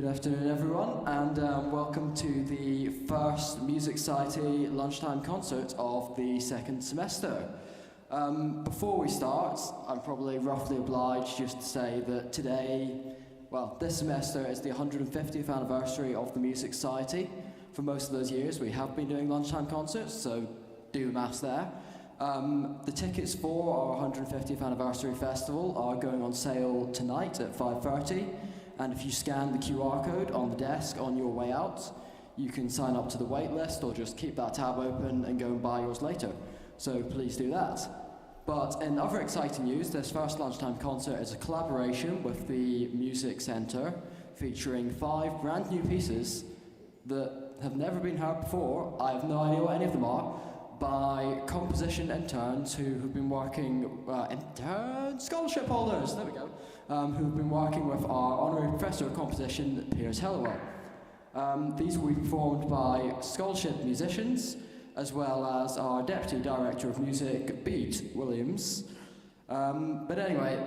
Good afternoon, everyone, and welcome to the first Music Society lunchtime concert of the second semester. Before we start, I'm probably roughly obliged just to say that today, well, this semester is the 150th anniversary of the Music Society. For most of those years, we have been doing lunchtime concerts, so do the maths there. The tickets for our 150th anniversary festival are going on sale tonight at 5:30. And if you scan the QR code on the desk on your way out, you can sign up to the wait list or just keep that tab open and go and buy yours later. So please do that. But in other exciting news, this first lunchtime concert is a collaboration with the Music Centre featuring 5 brand new pieces that have never been heard before. I have no idea what any of them are, by composition interns who have been working, scholarship holders, there we go, who've been working with our Honorary Professor of Composition, Piers, Hellawell. These will be performed by scholarship musicians, as well as our Deputy Director of Music, Bede Williams. But anyway,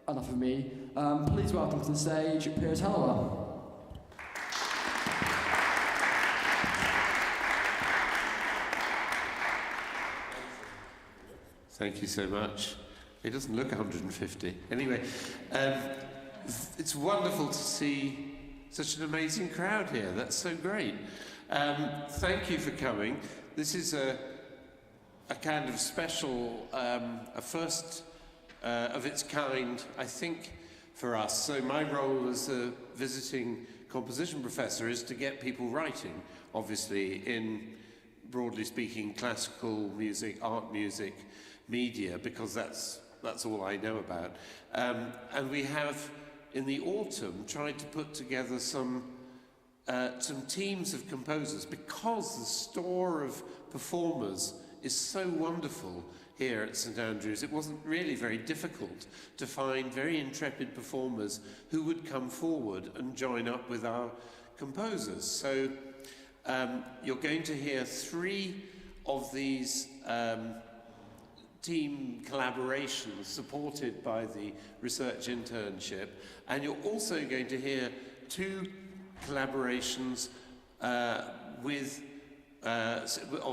enough of me. Please welcome to the stage, Piers, Hellawell. Thank you so much. It doesn't look 150. Anyway, it's wonderful to see such an amazing crowd here. That's so great. Thank you for coming. This is a kind of special, a first of its kind, I think, for us. So my role as a visiting composition professor is to get people writing, obviously, in, broadly speaking, classical music, art music, media, because that's all I know about. And we have, in the autumn, tried to put together some teams of composers, because the store of performers is so wonderful here at St Andrews. It wasn't really very difficult to find very intrepid performers who would come forward and join up with our composers. So you're going to hear 3 of these team collaborations supported by the research internship, and you're also going to hear 2 collaborations of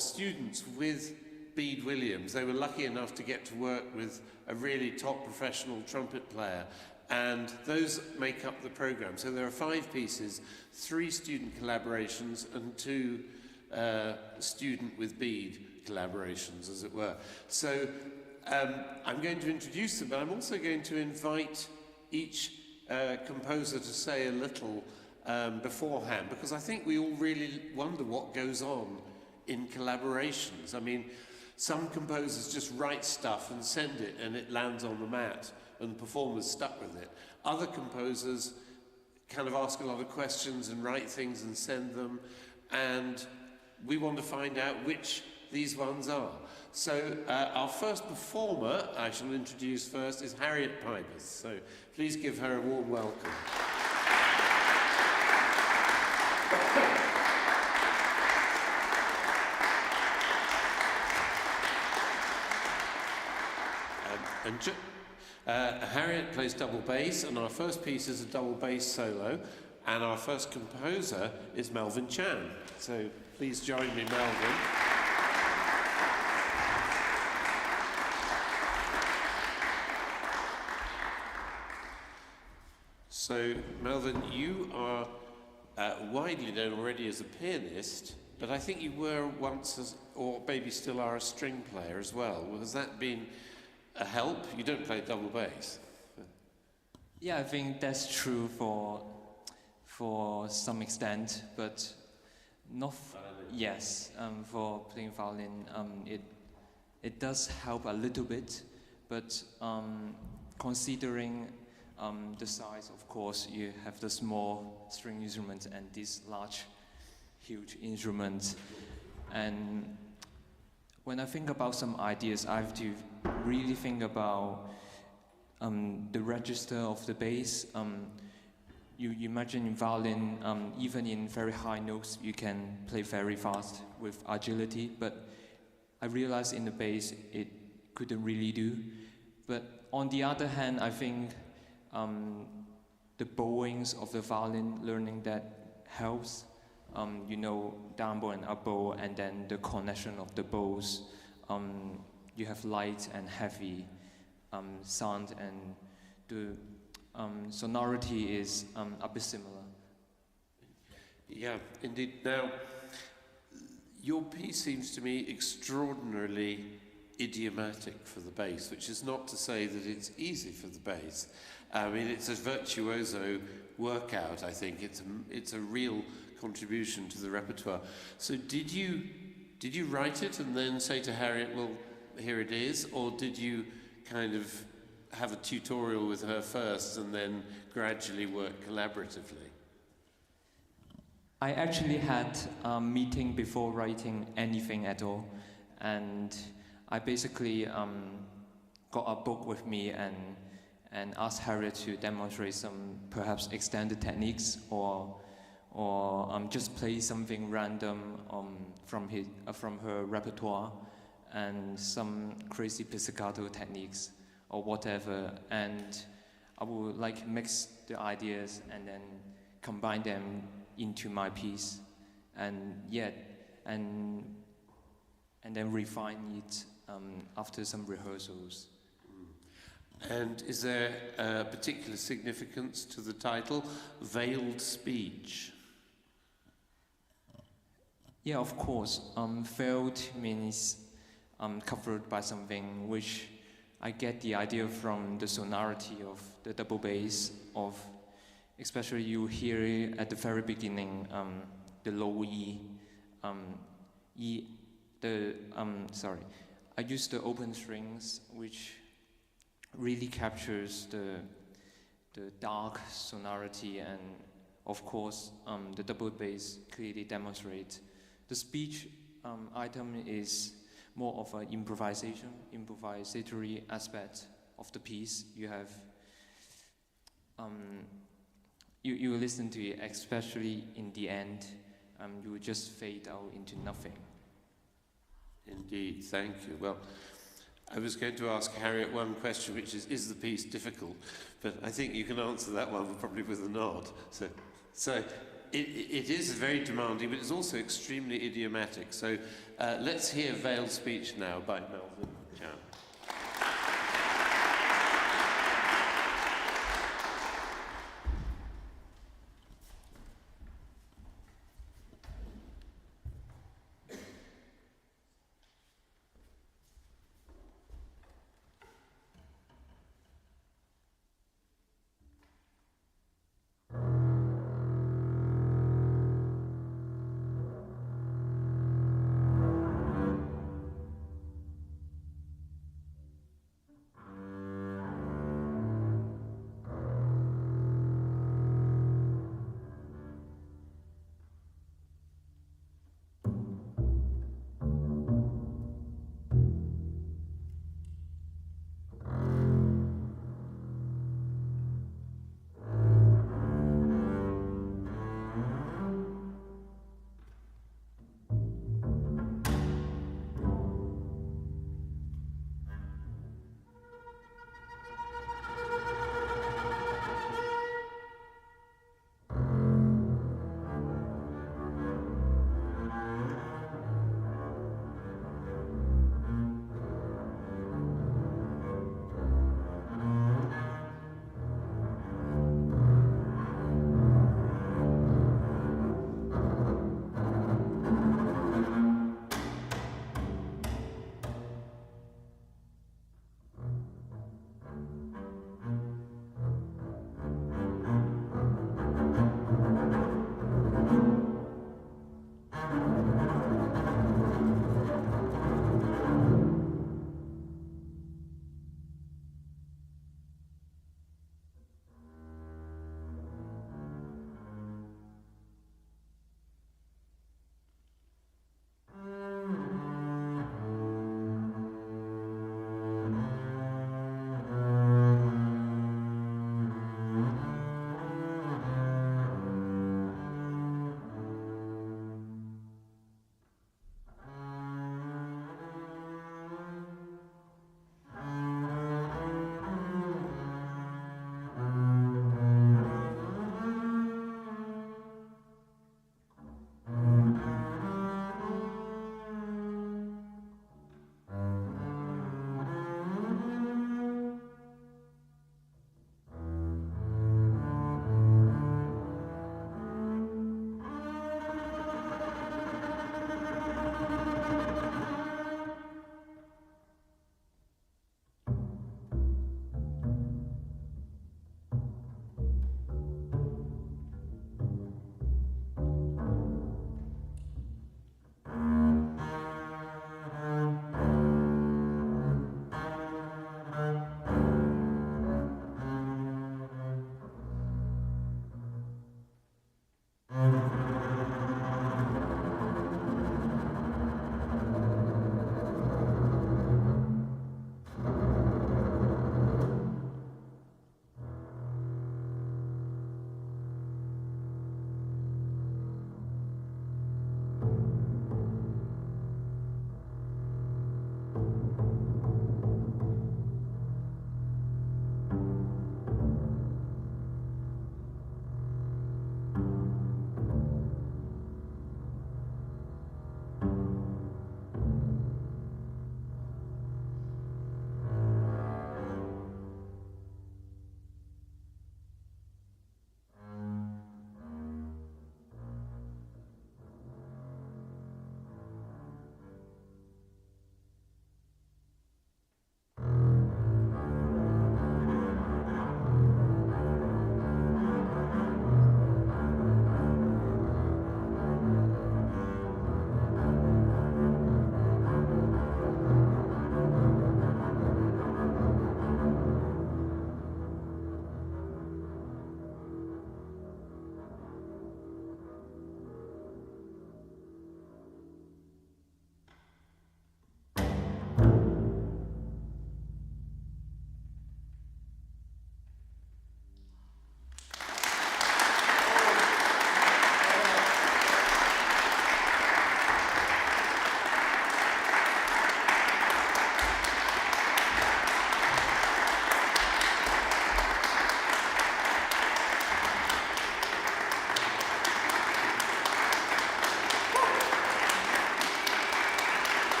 students with Bede Williams. They were lucky enough to get to work with a really top professional trumpet player, and those make up the program. So there are 5 pieces, 3 student collaborations and 2 student with Bede collaborations, as it were. So I'm going to introduce them, but I'm also going to invite each composer to say a little beforehand, because I think we all really wonder what goes on in collaborations. I mean, some composers just write stuff and send it, and it lands on the mat, and the performer's stuck with it. Other composers kind of ask a lot of questions and write things and send them, and we want to find out which these ones are. So our first performer I shall introduce first is Harriet Pybus. So please give her a warm welcome. Harriet plays double bass, and our first piece is a double bass solo, and our first composer is Melvin Chan. So please join me, Melvin. So, Melvin, you are widely known already as a pianist, but I think you were once, or maybe still are, a string player as well. Has that been a help? You don't play double bass. Yeah, I think that's true for some extent, but not. Yes, for playing violin, it does help a little bit, but considering the size, of course, you have the small string instrument and this large, huge instrument. And when I think about some ideas, I have to really think about the register of the bass. You imagine in violin, even in very high notes, you can play very fast with agility, but I realized in the bass it couldn't really do. But on the other hand, I think bowings of the violin, learning that helps. You know, down bow and up bow, and then the connection of the bows. You have light and heavy sound, and the sonority is a bit similar. Yeah, indeed. Now, your piece seems to me extraordinarily idiomatic for the bass, which is not to say that it's easy for the bass. I mean, it's a virtuoso workout, I think. It's a real contribution to the repertoire. So did you write it and then say to Harriet, well, here it is, or did you kind of have a tutorial with her first and then gradually work collaboratively? I actually had a meeting before writing anything at all, and I basically got a book with me and asked Harriet to demonstrate some perhaps extended techniques or just play something random from her repertoire and some crazy pizzicato techniques or whatever, and I would like mix the ideas and then combine them into my piece, and then refine it after some rehearsals. And is there a particular significance to the title, Veiled Speech? Yeah, of course. Veiled means covered by something, which I get the idea from the sonority of the double bass, of especially you hear it at the very beginning, the low E. I use the open strings, which really captures the dark sonority, and of course the double bass clearly demonstrates. The speech item is more of an improvisatory aspect of the piece. You have you listen to it, especially in the end, you will just fade out into nothing. Indeed, thank you. Well, I was going to ask Harriet one question, which is the piece difficult? But I think you can answer that one probably with a nod. So it is very demanding, but it's also extremely idiomatic. So let's hear Veiled Speech now by Melvin Chan.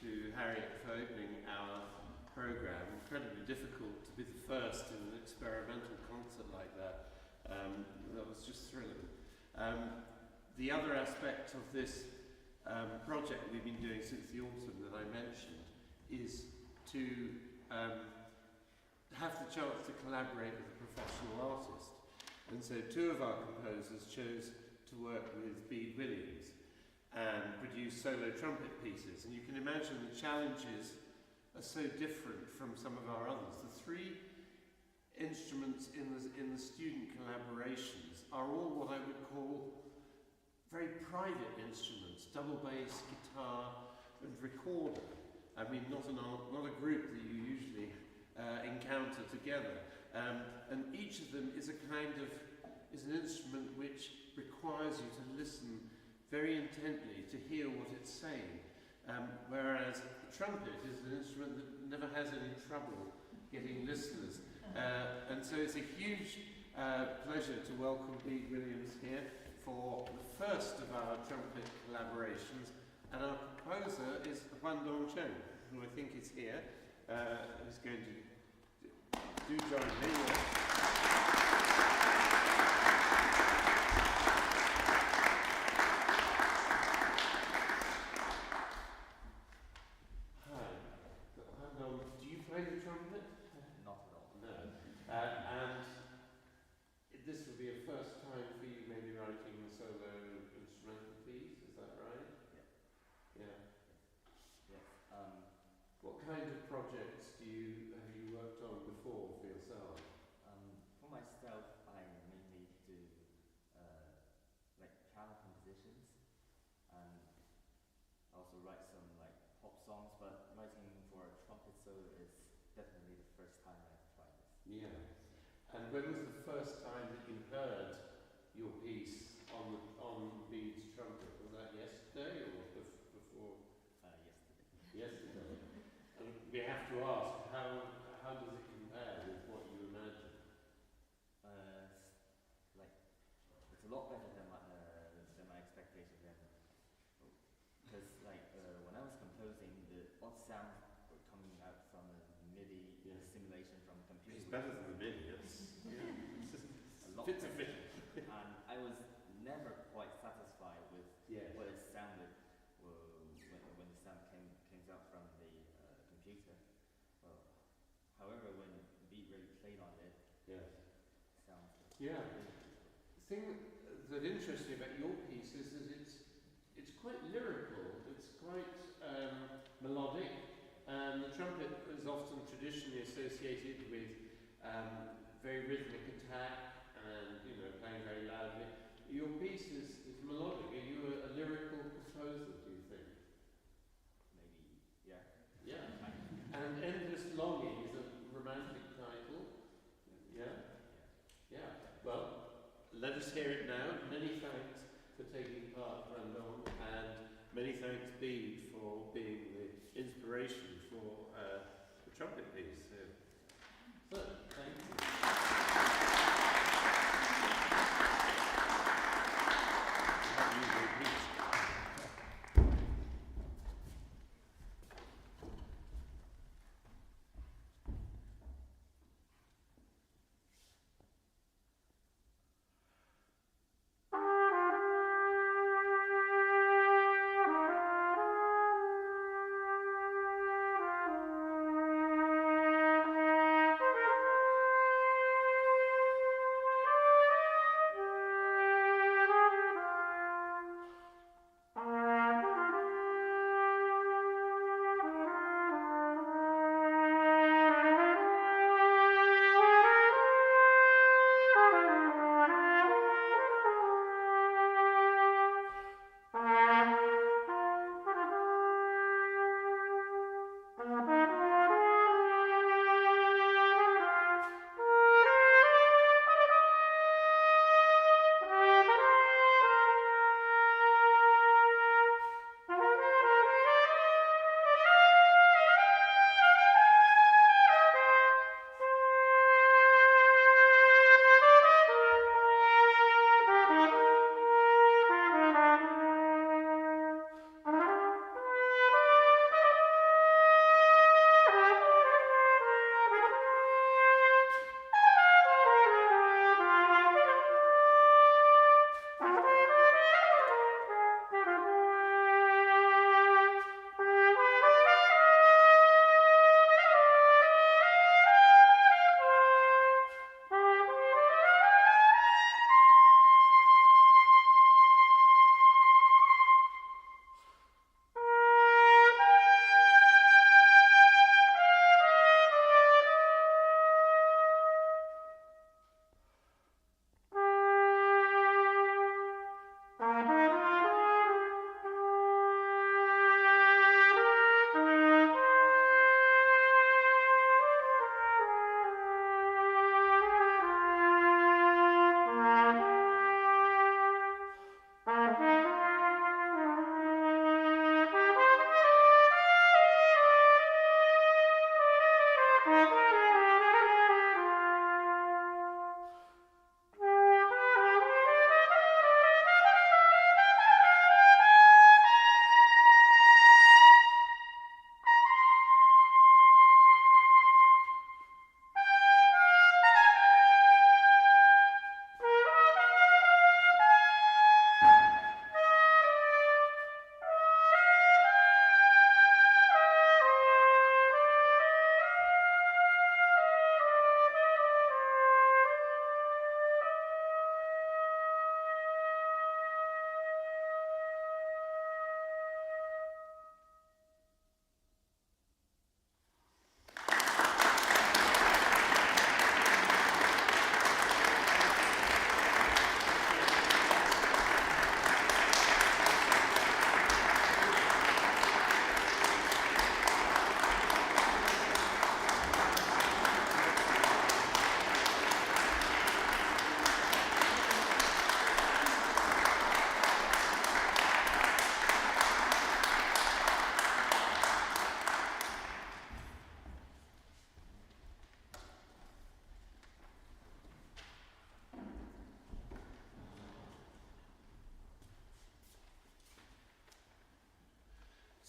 to Harriet for opening our programme. Incredibly difficult to be the first in an experimental concert like that. That was just thrilling. The other aspect of this project we've been doing since the autumn that I mentioned is to have the chance to collaborate with a professional artist. And so two of our composers chose to work with Bede Williams and produce solo trumpet pieces. And you can imagine the challenges are so different from some of our others. The three instruments in the student collaborations are all what I would call very private instruments: double bass, guitar, and recorder. I mean, not a group that you usually encounter together. And each of them is an instrument which requires you to listen very intently to hear what it's saying. Whereas the trumpet is an instrument that never has any trouble getting listeners. And so it's a huge pleasure to welcome Bede Williams here for the first of our trumpet collaborations. And our composer is Yuangdong, who I think is here, who's going to do join me. This would be a first time for you maybe writing a solo instrumental piece, is that right? Yeah. Yes. What kind of projects have you worked on before for yourself? For myself, I mainly do like piano compositions, and I also write some like pop songs. But writing for a trumpet solo is definitely the first time I've tried this. Yeah. And when was the first time that you heard your piece on Bede's trumpet? Was that yesterday or before? Yesterday. Yesterday. And we have to ask, how does it compare with what you imagined? It's a lot better than my expectations. Because when I was composing, the odd sounds were coming out from a MIDI simulation from a computer. It's better than the MIDI. A lot Fit to better. fit. And I was never quite satisfied with what it sounded when the sound came out from the computer. Well, however, when Bede really played on it, sounds Yeah. The thing that interests me about your piece is that it's quite lyrical. It's quite melodic. The trumpet is often traditionally associated with very rhythmic attack and playing very loudly. Your piece is melodic. Are you a lyrical composer, do you think? maybe, yeah. Yeah. And Endless Longing is a romantic title. Yeah? Yeah. Well, let us hear it now. Many thanks for taking part, Randon, and many thanks, Bede, for being the inspiration for the trumpet piece. So thank you.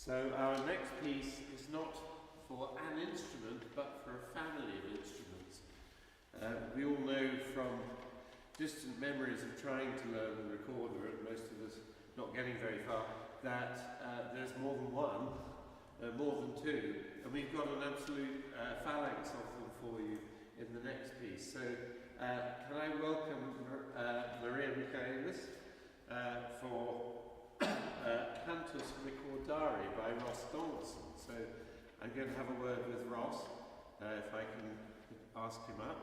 So our next piece is not for an instrument, but for a family of instruments. We all know from distant memories of trying to learn the recorder, and most of us not getting very far, that there's more than one, more than two, and we've got an absolute phalanx of them for you in the next piece. So can I welcome Maria Michaelis for Cantus Recordārī by Ross Donaldson. So I'm going to have a word with Ross, if I can ask him up.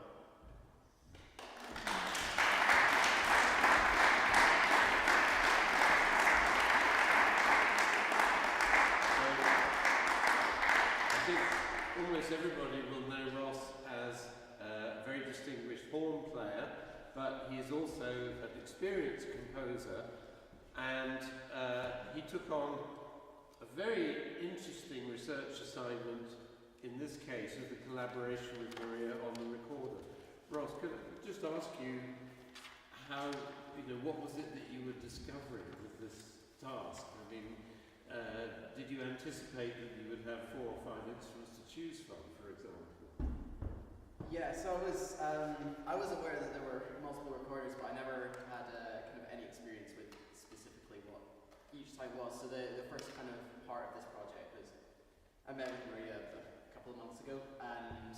I think almost everybody will know Ross as a very distinguished horn player, but he is also an experienced composer, and he took on a very interesting research assignment, in this case of the collaboration with Maria on the recorder. Ross, could I just ask you how, what was it that you were discovering with this task? I mean, did you anticipate that you would have 4 or 5 instruments to choose from, for example? Yeah, so I was aware that there were multiple recorders, but I never had kind of any experience with specifically what each type was. So the first kind of part of this project was, I met with Maria a couple of months ago, and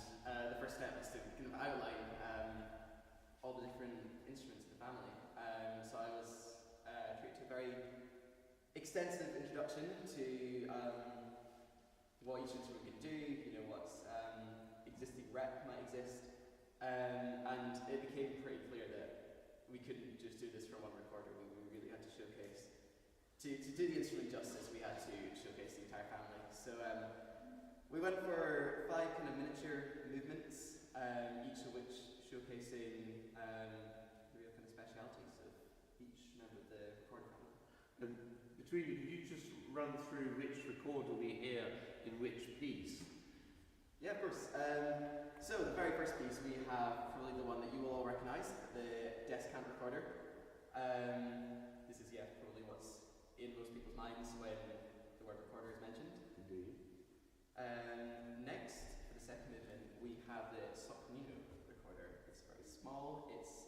the first step was to kind of outline all the different instruments in the family. So I was treated to a very extensive introduction to what each instrument can do, what existing rep might exist, and it became pretty clear that we couldn't just do this for one recorder. We really had to showcase, to do the instrument justice, we had to showcase the entire family. So we went for 5 kind of miniature movements, each of which showcasing the real kind of specialities of each member of the recording family. And between you, could you just run through which recorder we hear in which piece? Yeah, of course. So the very first piece, we have probably the one that you will all recognise, the descant recorder. This is, probably what's in most people's minds when the word recorder is mentioned. Indeed. Next, for the second movement, we have the sopranino recorder. It's very small. It's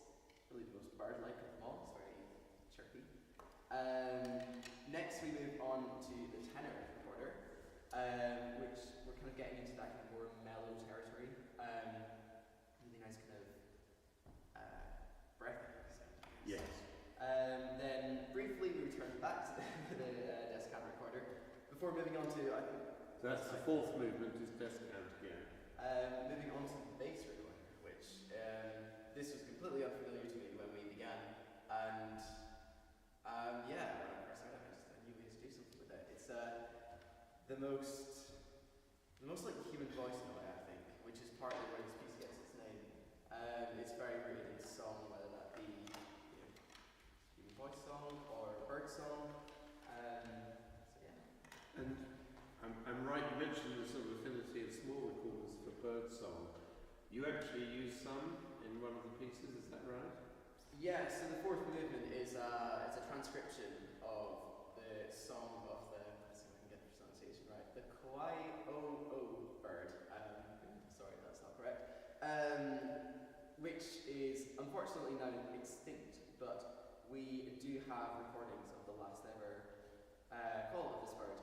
really the most bird-like of them all. It's very chirpy. Next, we move on to the tenor recorder, which we're kind of getting into that kind of more mellow territory. Really nice kind of breath sound. Yes. Then briefly we return back to the descant recorder before moving on to, I think. So that's the 4th movement, is descant again. Moving on to the bass recorder, which this was completely unfamiliar to me when we began, and when I first heard it, I knew we had to do something with it. It's the most like human voice in a way, I think, which is partly where this piece gets its name. It's very rooted in song, whether that be human voice song or bird song. And I'm right, you mentioned the sort of affinity of small recorders for bird song. You actually use some in one of the pieces, is that right? Yeah, so the 4th movement is it's a transcription of the song of the, let's see if I can get the pronunciation right, the Kwai-o-o bird. Sorry, that's not correct. Which is unfortunately now extinct, but we do have recordings of the last ever call of this bird.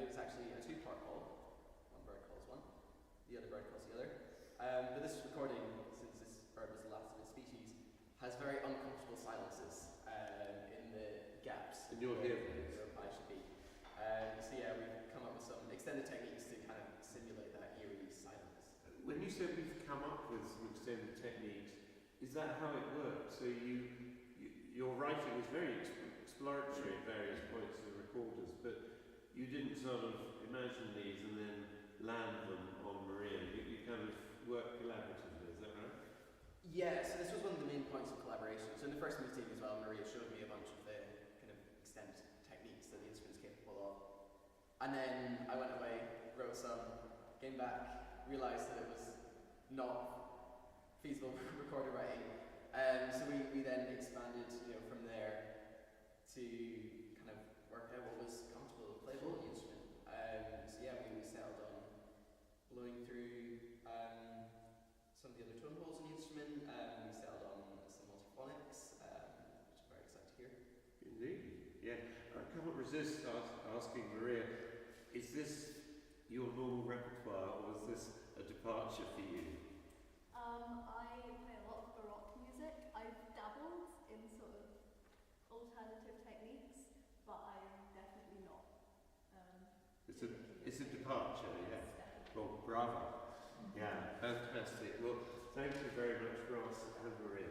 It was actually a 2-part call. One bird calls one, the other bird calls the other. But this recording, since this bird was the last of its species, has very uncomfortable silences in the gaps. And you'll hear where those. the reply should be. We've come up with some extended techniques to kind of simulate that eerie silence. When you said we've come up with some extended techniques, is that how it works? So your writing was very exploratory at various points in the recorders, but you didn't sort of imagine these and then land them on Maria. You kind of work collaboratively, is that right? Yeah, so this was one of the main points of collaboration. So in the first meeting as well, Maria showed me a bunch of the kind of extended techniques that the instrument's capable of. And then I went away, wrote some, came back, realised that it was not feasible recorder writing. So we then expanded from there to kind of work out what was comfortable and playable on the instrument. just asking Maria, is this your normal repertoire, or is this a departure for you? I play a lot of Baroque music. I've dabbled in sort of alternative techniques, but I'm definitely not. It's a departure, yeah. Well, bravo. Yeah, fantastic. Well, thank you very much, Ross and Maria.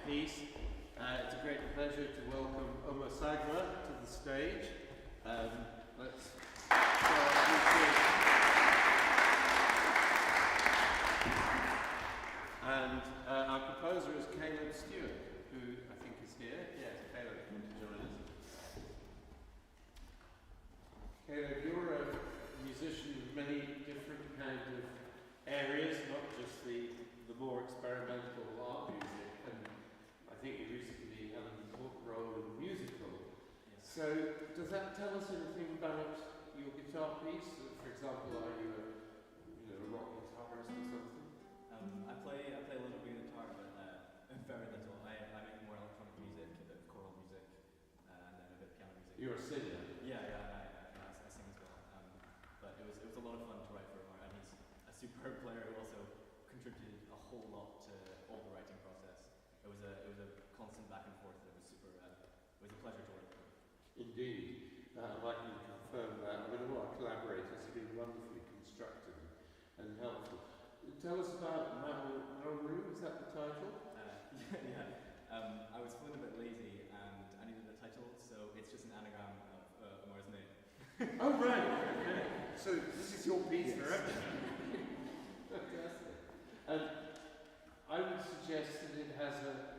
piece. It's a great pleasure to welcome Oumar Sagna to the stage. Let's start with and our composer is Stewart, who I think is here. Yes, Caleb, come to join us. Caleb, you're a musician in many different kinds of areas, not just the more experimental art music, and I think you recently had an important role in musical. Yes. So, does that tell us anything about your guitar piece? For example, are you a rock guitarist or something? I play a little bit of guitar, but very little. I make more electronic music, a bit of choral music, and then a bit of piano music. You're a singer? Yeah, I sing as well. But it was a lot of fun to write for Oumar, and he's a superb player who also contributed a whole lot to all the writing process. It was a constant back and forth. It was super. It was a pleasure to work with him. Indeed. I'd like you to confirm that. I mean, all our collaborators have been wonderfully constructive and helpful. Tell us about MAORU, is that the title? Yeah. I was feeling a bit lazy and I needed a title, so it's just an anagram of Oumar's name. Oh, right. Okay. So this is your piece forever. Fantastic. I would suggest that it has a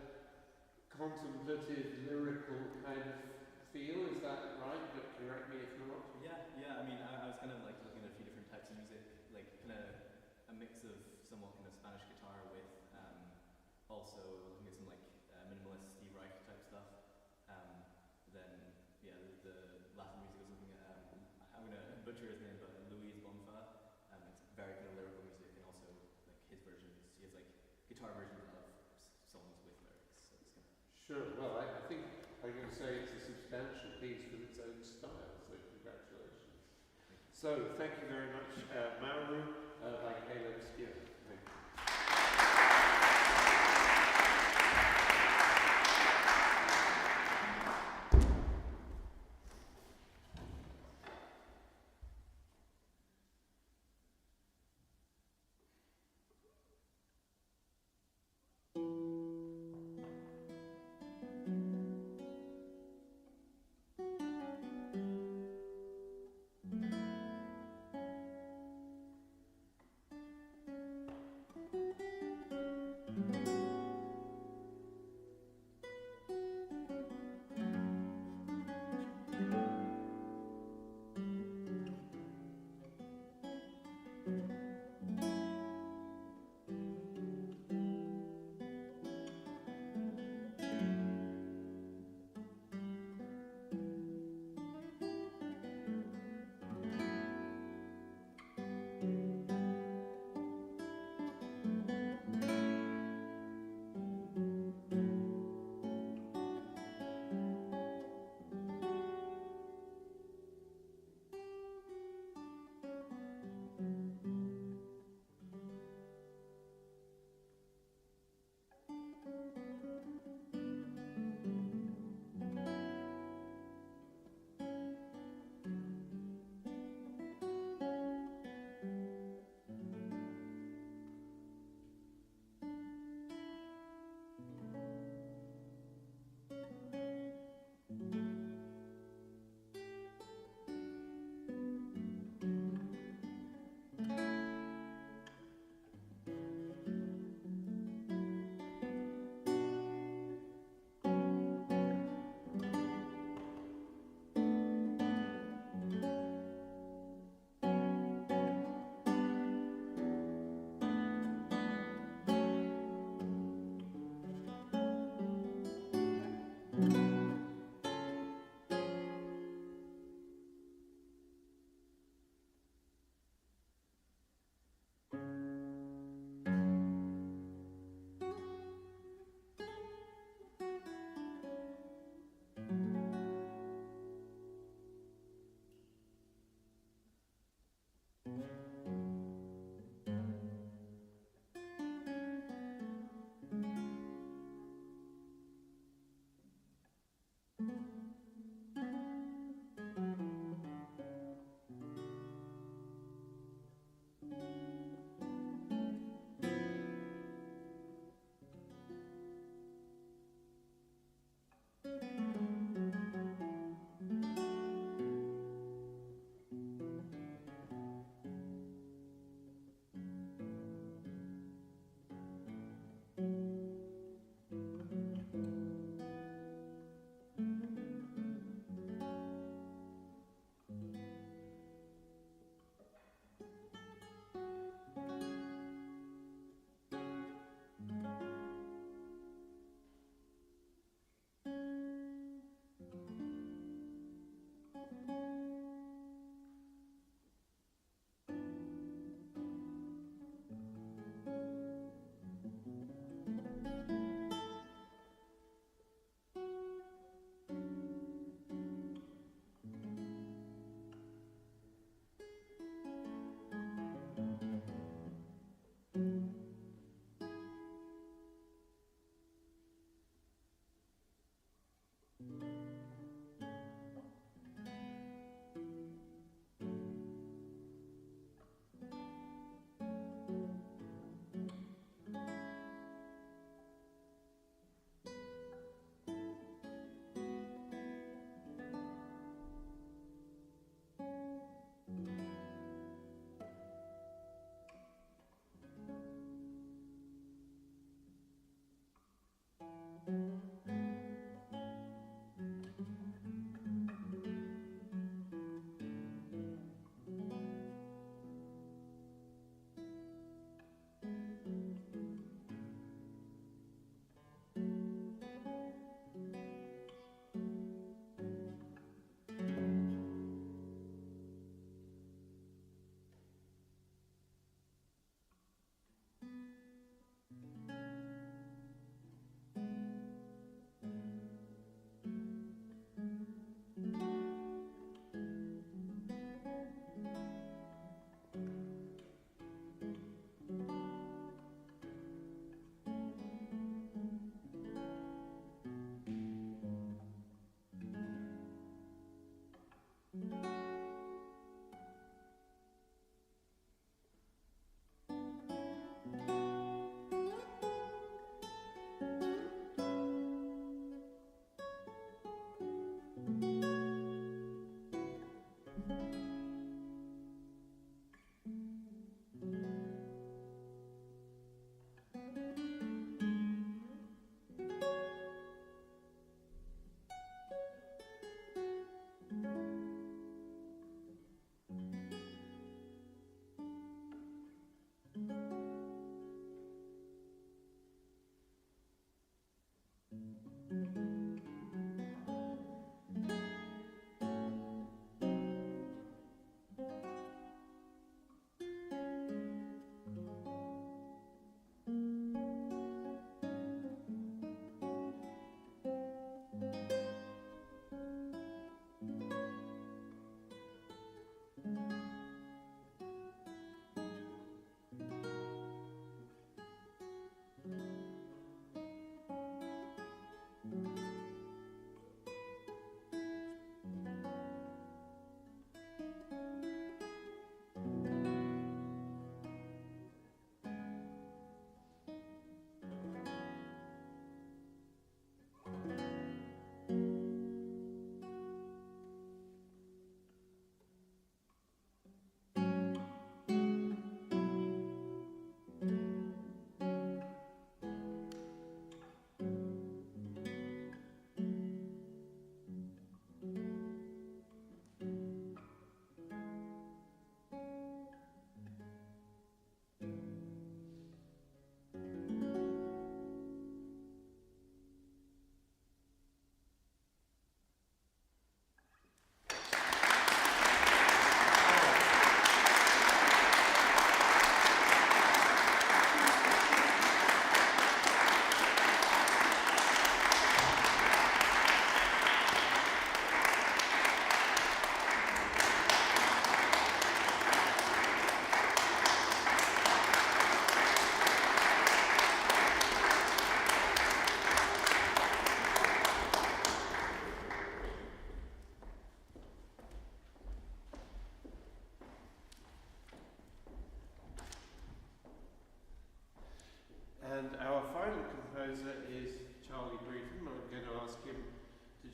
contemplative, lyrical kind of feel. Is that right? But correct me if not. Yeah. I mean, I was kind of like looking at a few different types of music, like kind of a mix of somewhat kind of Spanish guitar with also looking at some like minimalist Steve Reich type stuff. Then the Latin music I was looking at. I'm gonna butcher his name, but Luis Bonfa. It's very kind of lyrical music, and also like his versions. He has like guitar versions of songs with lyrics. So it's kind of Sure. Well, I think I'm going to say it's a substantial piece with its own style. So congratulations. So thank you very much, MAORU, by Caleb Stewart. Thank you.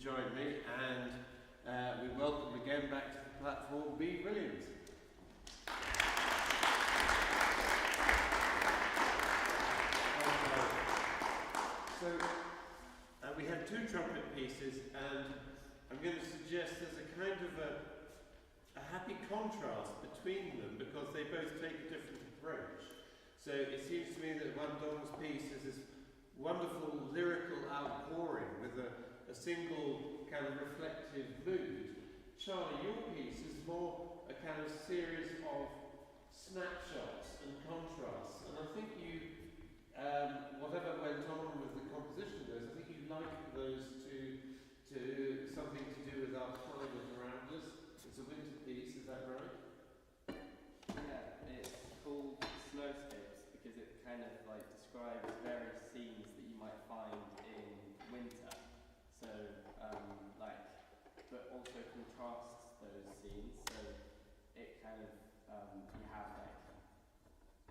join me, and we welcome again back to the platform Bede Williams. So we have two trumpet pieces, and I'm going to suggest there's a kind of a happy contrast between them because they both take a different approach. So it seems to me that Yuangdong's piece is this wonderful lyrical outpouring with a single kind of reflective mood. Charlie, your piece is more a kind of series of snapshots and contrasts, and I think you, whatever went on with the composition of those, I think you likened those to something to do with our climate around us. It's a winter piece, is that right? Yeah, it's called Snowscapes because it kind of like describes various scenes that you might find in winter. So, but also contrasts those scenes. So it kind of, you have like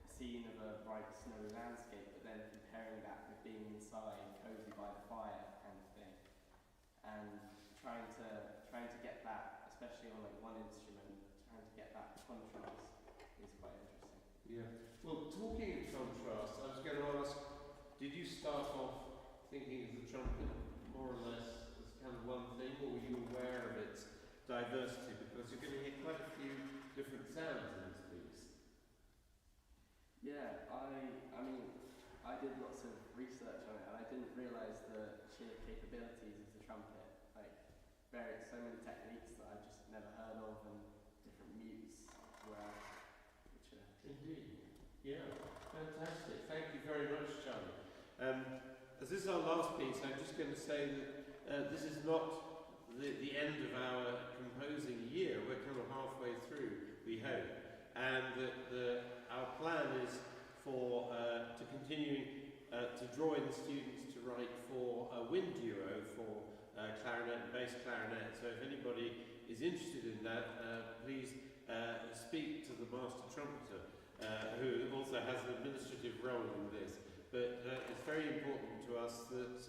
a scene of a bright snowy landscape, but then comparing that with being inside, cozy by the fire kind of thing. And trying to get that, especially on like one instrument, trying to get that contrast is quite interesting. Yeah. Well, talking of contrast, I was going to ask, did you start off thinking of the trumpet more or less as kind of one thing, or were you aware of its diversity? Because you're going to hear quite a few different sounds in this piece. Yeah, I mean, I did lots of research on it, and I didn't realise the sheer capabilities of the trumpet. Like, so many techniques that I've just never heard of, and different mutes as well, which are... Indeed. Yeah, fantastic. Thank you very much, Charlie. As this is our last piece, I'm just going to say that this is not the end of our composing year. We're kind of halfway through, we hope. And that our plan is to continue to draw in students to write for a wind duo for clarinet and bass clarinet. So if anybody is interested in that, please speak to the master trumpeter, who also has an administrative role in this. But it's very important to us that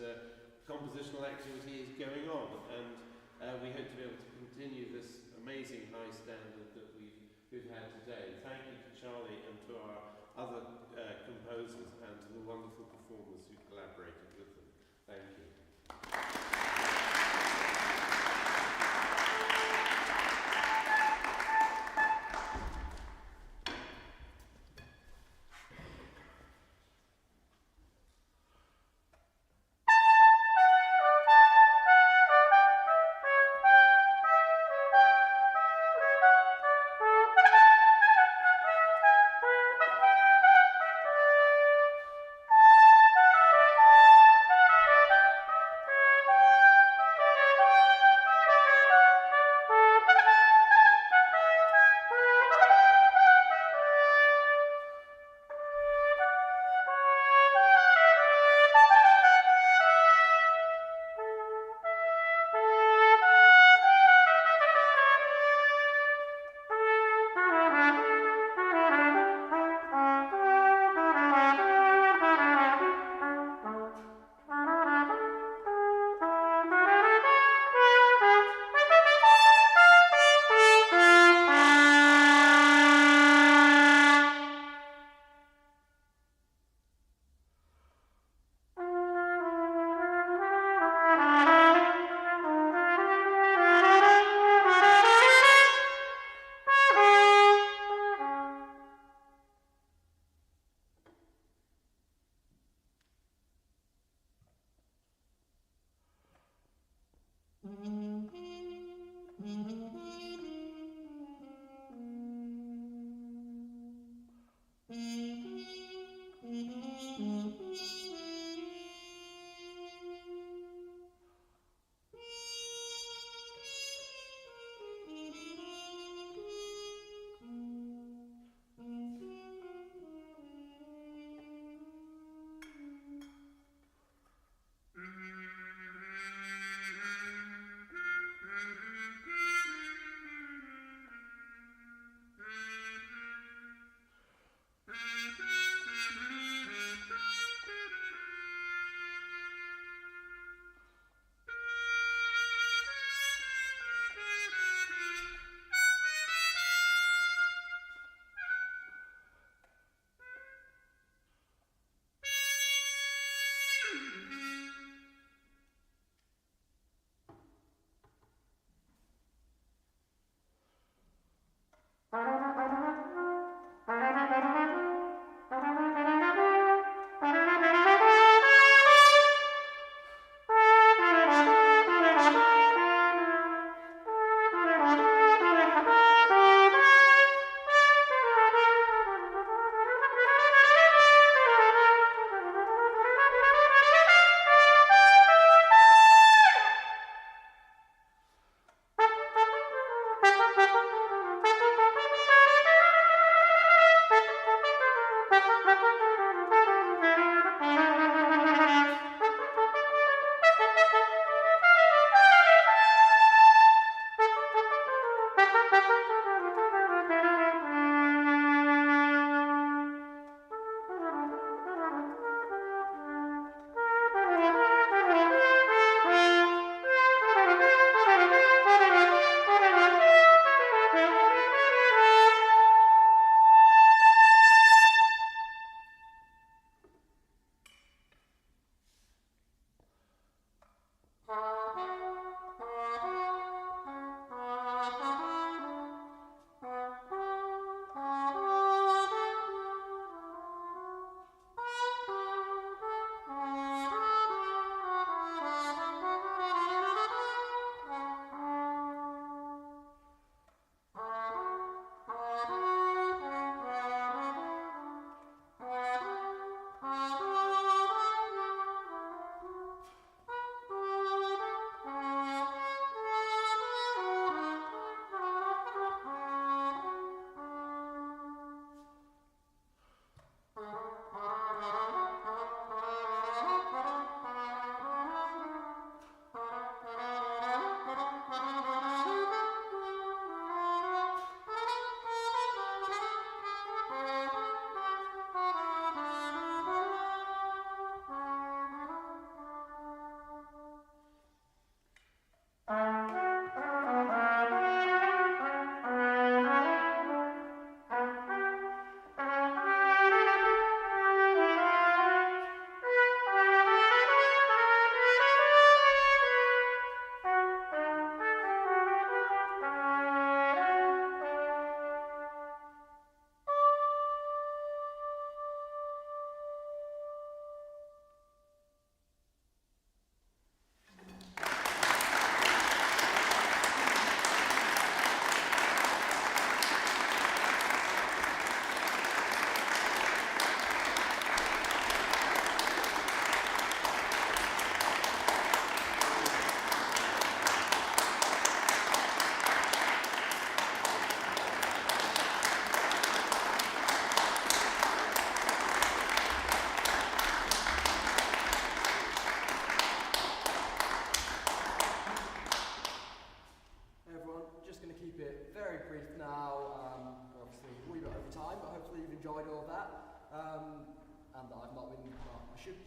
compositional activity is going on, and we hope to be able to continue this amazing high standard that we've had today. Thank you to Charlie and to our other composers and to the wonderful performers who collaborated with them. Thank you.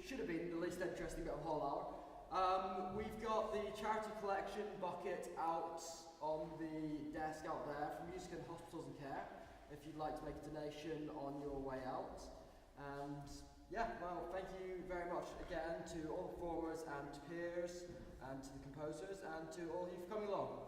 Should have been the least interesting bit of the whole hour. We've got the charity collection bucket out on the desk out there for music and hospitals and care, if you'd like to make a donation on your way out. And yeah, well, thank you very much again to all the performers and to Piers and to the composers and to all of you for coming along.